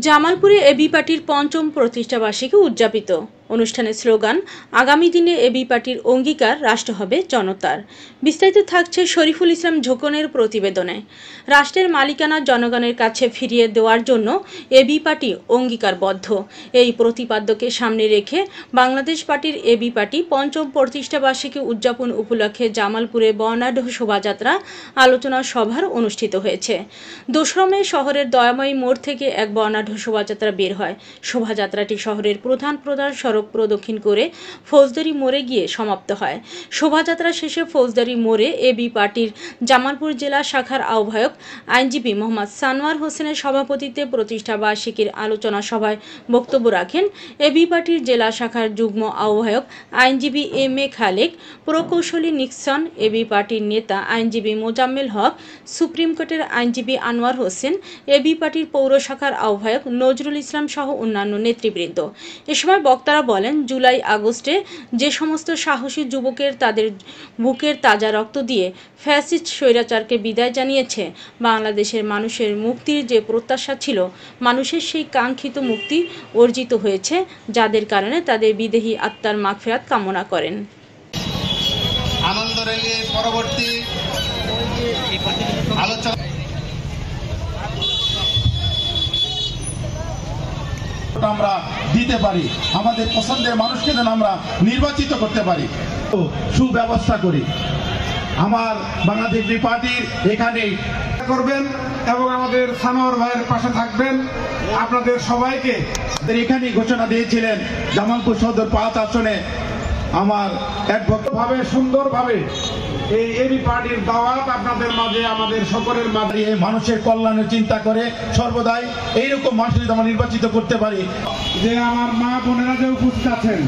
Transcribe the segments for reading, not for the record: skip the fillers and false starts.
জামালপুরে এবি পার্টির পঞ্চম প্রতিষ্ঠাবার্ষিকী উদযাপিত। অনুষ্ঠানের স্লোগান, আগামী দিনে এবি পার্টির অঙ্গীকার রাষ্ট্র হবে জনতার। বিস্তারিত থাকছে শরীফুল ইসলাম ঝোকনের প্রতিবেদনে। রাষ্ট্রের মালিকানা জনগণের কাছে ফিরিয়ে দেওয়ার জন্য এবি পার্টি অঙ্গীকারবদ্ধ। এই প্রতিপাদ্যকে সামনে রেখে বাংলাদেশ পার্টির এবি পার্টি পঞ্চম প্রতিষ্ঠাবার্ষিকী উদযাপন উপলক্ষে জামালপুরে বর্ণাঢ্য শোভাযাত্রা আলোচনা সভার অনুষ্ঠিত হয়েছে। 2 মে শহরের দয়াময়ী মোড় থেকে এক বর্ণাঢ্য শোভাযাত্রা বের হয়। শোভাযাত্রাটি শহরের প্রধান সড়ক প্রদক্ষিণ করে ফৌজদারি মোড়ে গিয়ে সমাপ্ত হয়। শোভাযাত্রা শেষে ফৌজদারি মোড়ে এবি পার্টির জামালপুর জেলা শাখার আহ্বায়ক আইনজীবী মোহাম্মদ সানোয়ার হোসেনের সভাপতিত্বে প্রতিষ্ঠা বার্ষিকীর আলোচনা সভায় বক্তব্য রাখেন এবি পার্টির জেলা শাখার যুগ্ম আহ্বায়ক আইনজীবী এম এ খালেক, প্রকৌশলী নিক্সন, এবি পার্টির নেতা আইনজীবী মোজাম্মেল হক, সুপ্রিম কোর্টের আইনজীবী আনোয়ার হোসেন, এবি পার্টির পৌর শাখার আহ্বায়ক নজরুল ইসলাম সহ অন্যান্য নেতৃবৃন্দ। এ সময় বক্তারা বলেন, জুলাই আগস্টে যে সমস্ত সাহসী যুবকের তাদের বুকের তাজা রক্ত দিয়ে ফ্যাসিস্ট স্বৈরাচারকে বিদায় জানিয়েছে, বাংলাদেশের মানুষের মুক্তির যে প্রত্যাশা ছিল, মানুষের সেই কাঙ্ক্ষিত মুক্তি অর্জিত হয়েছে, যাদের কারণে তাদের বিদেহী আত্মার মাগফিরাত কামনা করেন। আনন্দ র্যালির পরবর্তী আলোচনা আমরা দিতে পারি, আমাদের পছন্দের মানুষকে যেন আমরা নির্বাচিত করতে পারি, সুব্যবস্থা করি। আমার বাংলাদেশ পার্টির এখানে করবেন এবং আমাদের সানোয়ার ভাইয়ের পাশে থাকবেন। আপনাদের সবাইকে এখানেই ঘোষণা দিয়েছিলেন জামালপুর সদর 5 আসনে আমার ভাবে সুন্দরভাবে এই এবি পার্টির দাওয়াত আপনাদের মাঝে, আমাদের সকলের মাঝে মানুষের কল্যাণের চিন্তা করে সর্বদাই এইরকম মানুষের আমরা নির্বাচিত করতে পারি। যে আমার মা বোনেরা যে উপস্থিত আছেন,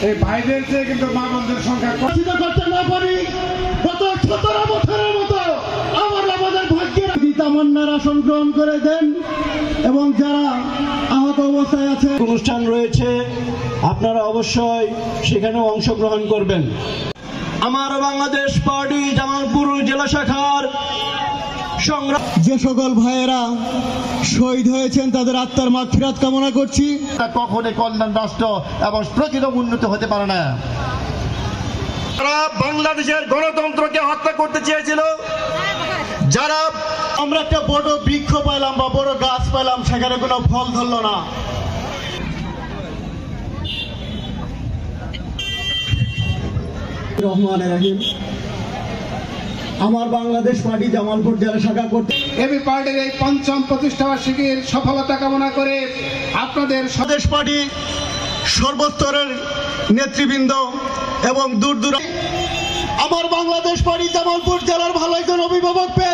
এই ভাইদের চেয়ে কিন্তু মা বোনদের সংখ্যা করতে না পারি। গত 17 বছরের মতো আমাদের ভাগ্যের তামান্নার আসন গ্রহণ করে দেন এবং যারা আহত অবস্থায় আছে অনুষ্ঠান রয়েছে, আপনারা অবশ্যই সেখানেও অংশগ্রহণ করবেন। আমার বাংলাদেশ পার্টি জামালপুর জেলা শাখার সংগ্রাম যে সকল ভাইয়েরা শহীদ হয়েছেন তাদের আত্মার মাগফিরাত কামনা করছি। কখনোই কল্যাণ রাষ্ট্র এবং প্রকৃত উন্নত হতে পারে না। যারা বাংলাদেশের গণতন্ত্রকে হত্যা করতে চেয়েছিল, যারা আমরা একটা বড় বৃক্ষ পাইলাম বা বড় গাছ পাইলাম, সেখানে কোনো ফল ধরল না। রহমানের রহিম। আমার বাংলাদেশ পার্টি জামালপুর জেলা শাখা করতে এবি পার্টির এই পঞ্চম প্রতিষ্ঠাবার্ষিকীর সফলতা কামনা করে আপনাদের স্বদেশ পার্টি সর্বস্তরের নেতৃবৃন্দ এবং দূর দূরান্ত আমার বাংলাদেশ পার্টি জামালপুর জেলার ভালো একজন অভিভাবক পেয়ে